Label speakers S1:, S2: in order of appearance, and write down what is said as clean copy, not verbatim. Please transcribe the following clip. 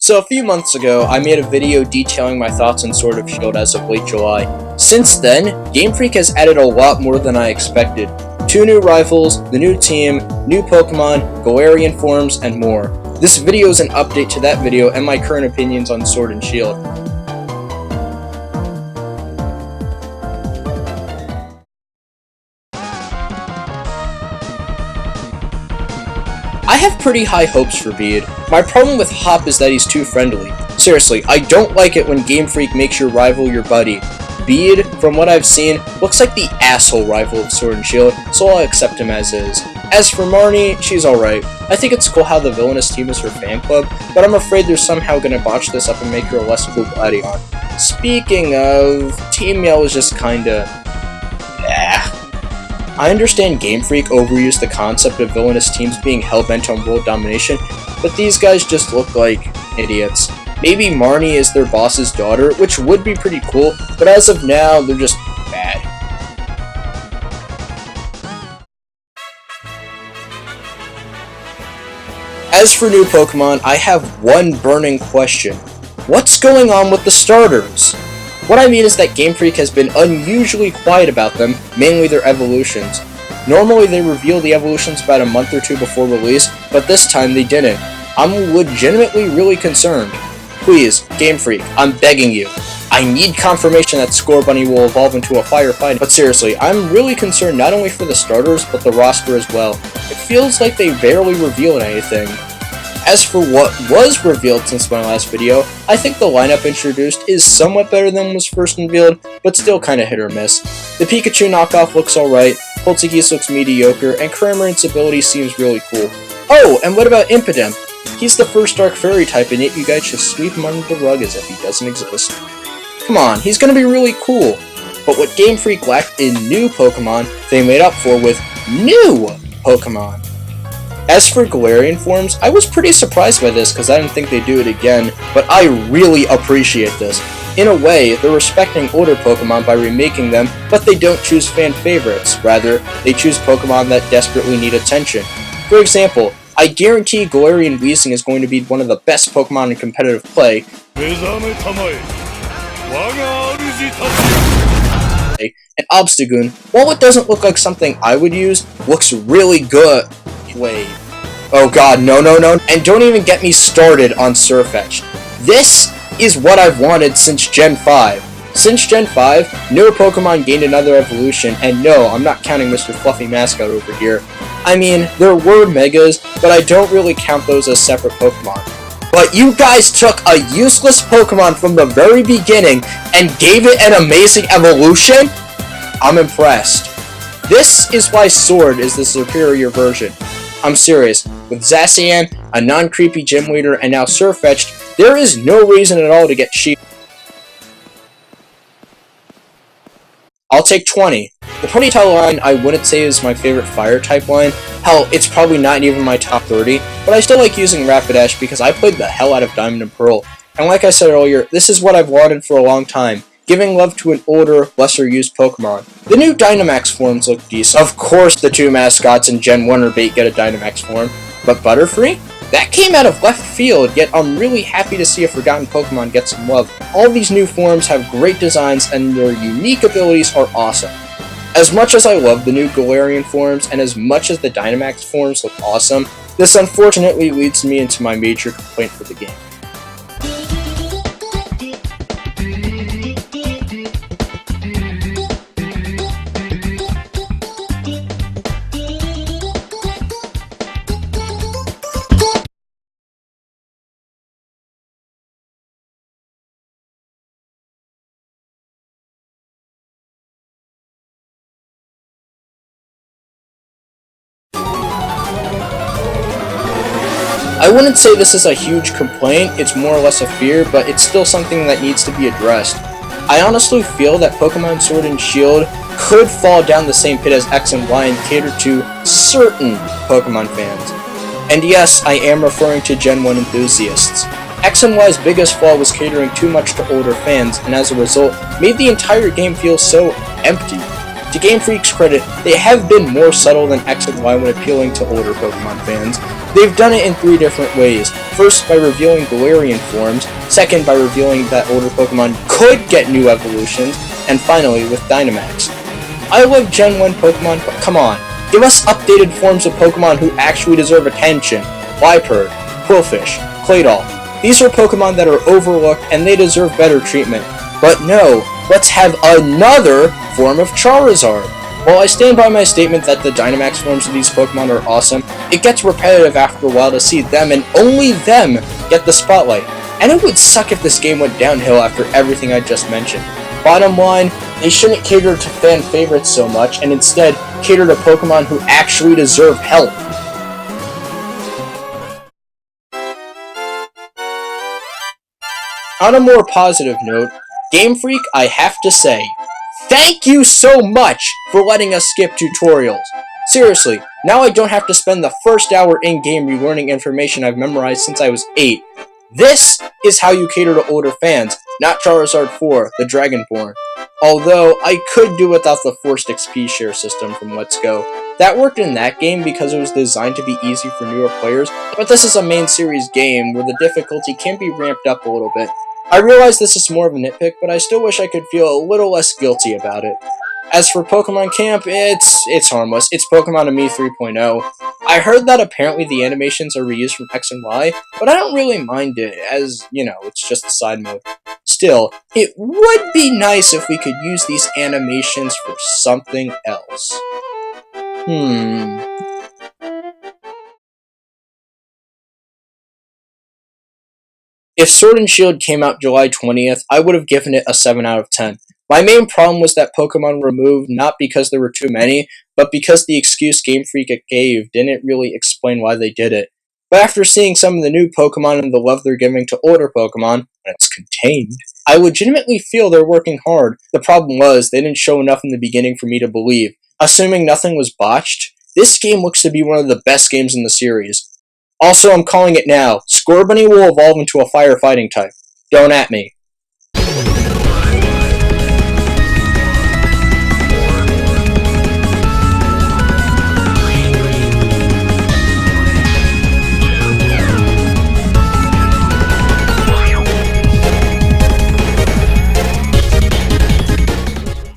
S1: So a few months ago, I made a video detailing my thoughts on Sword of Shield as of late July. Since then, Game Freak has added a lot more than I expected. 2 new rivals, the new team, new Pokemon, Galarian forms, and more. This video is an update to that video and my current opinions on Sword and Shield. I have pretty high hopes for Bede. My problem with Hop is that he's too friendly. Seriously, I don't like it when Game Freak makes your rival your buddy. Bede, from what I've seen, looks like the asshole rival of Sword and Shield, so I'll accept him as is. As for Marnie, she's alright. I think it's cool how the villainous team is her fan club, but I'm afraid they're somehow gonna botch this up and make her a less cool Gladion. Speaking of, Team Yell is just kinda... I understand Game Freak overused the concept of villainous teams being hell-bent on world domination, but these guys just look like idiots. Maybe Marnie is their boss's daughter, which would be pretty cool, but as of now, they're just bad. As for new Pokemon, I have one burning question. What's going on with the starters? What I mean is that Game Freak has been unusually quiet about them, mainly their evolutions. Normally they reveal the evolutions about a month or two before release, but this time they didn't. I'm legitimately really concerned. Please, Game Freak, I'm begging you. I need confirmation that Scorbunny will evolve into a firefighter. But seriously, I'm really concerned not only for the starters, but the roster as well. It feels like they barely revealed anything. As for what was revealed since my last video, I think the lineup introduced is somewhat better than was first revealed, but still kinda hit or miss. The Pikachu knockoff looks alright, Poltegeist looks mediocre, and Cramorant's ability seems really cool. Oh, and what about Impidimp? He's the first Dark Fairy type, and yet you guys just sweep him under the rug as if he doesn't exist. Come on, he's gonna be really cool. But what Game Freak lacked in new Pokemon, they made up for with new Pokemon. As for Galarian forms, I was pretty surprised by this because I didn't think they'd do it again, but I really appreciate this. In a way, they're respecting older Pokemon by remaking them, but they don't choose fan favorites. Rather, they choose Pokemon that desperately need attention. For example, I guarantee Galarian Weezing is going to be one of the best Pokemon in competitive play. And Obstagoon, while it doesn't look like something I would use, looks really good. Wait. Oh god, no. And don't even get me started on Sirfetch'd. This is what I've wanted since Gen 5. Since Gen 5, newer Pokemon gained another evolution, and no, I'm not counting Mr. Fluffy Mascot over here. I mean, there were Megas, but I don't really count those as separate Pokemon. But you guys took a useless Pokemon from the very beginning and gave it an amazing evolution? I'm impressed. This is why Sword is the superior version. I'm serious. With Zacian, a non-creepy gym leader, and now Sirfetch'd, there is no reason at all to get cheap. I'll take 20. The Ponyta line I wouldn't say is my favorite fire-type line. Hell, it's probably not even my top 30, but I still like using Rapidash because I played the hell out of Diamond and Pearl. And like I said earlier, this is what I've wanted for a long time. Giving love to an older, lesser-used Pokemon. The new Dynamax forms look decent. Of course the 2 mascots in Gen 1 or Bait get a Dynamax form. But Butterfree? That came out of left field, yet I'm really happy to see a forgotten Pokemon get some love. All these new forms have great designs and their unique abilities are awesome. As much as I love the new Galarian forms, and as much as the Dynamax forms look awesome, this unfortunately leads me into my major complaint for the game. I wouldn't say this is a huge complaint, it's more or less a fear, but it's still something that needs to be addressed. I honestly feel that Pokemon Sword and Shield could fall down the same pit as X and Y and cater to certain Pokemon fans. And yes, I am referring to Gen 1 enthusiasts. X and Y's biggest flaw was catering too much to older fans, and as a result, made the entire game feel so empty. To Game Freak's credit, they have been more subtle than X and Y when appealing to older Pokemon fans. They've done it in 3 different ways. First, by revealing Galarian forms. Second, by revealing that older Pokemon could get new evolutions. And finally, with Dynamax. I love Gen 1 Pokemon, but come on. Give us updated forms of Pokemon who actually deserve attention. Liepard, Qwilfish, Claydol. These are Pokemon that are overlooked and they deserve better treatment. But no, let's have another form of Charizard. While I stand by my statement that the Dynamax forms of these Pokemon are awesome, it gets repetitive after a while to see them and only them get the spotlight. And it would suck if this game went downhill after everything I just mentioned. Bottom line, they shouldn't cater to fan favorites so much and instead cater to Pokemon who actually deserve help. On a more positive note, Game Freak, I have to say, thank you so much for letting us skip tutorials. Seriously, now I don't have to spend the first hour in-game relearning information I've memorized since I was 8. This is how you cater to older fans, not Charizard 4, the Dragonborn. Although, I could do without the forced XP share system from Let's Go. That worked in that game because it was designed to be easy for newer players, but this is a main series game where the difficulty can be ramped up a little bit. I realize this is more of a nitpick, but I still wish I could feel a little less guilty about it. As for Pokemon Camp, it's harmless. It's Pokemon to me 3.0. I heard that apparently the animations are reused from X and Y, but I don't really mind it, as, you know, it's just a side mode. Still, it would be nice if we could use these animations for something else. If Sword and Shield came out July 20th, I would have given it a 7 out of 10. My main problem was that Pokemon were removed not because there were too many, but because the excuse Game Freak gave didn't really explain why they did it. But after seeing some of the new Pokemon and the love they're giving to older Pokemon, when it's contained, I legitimately feel they're working hard. The problem was, they didn't show enough in the beginning for me to believe. Assuming nothing was botched, this game looks to be one of the best games in the series. Also, I'm calling it now. Scorbunny will evolve into a firefighting type. Don't at me.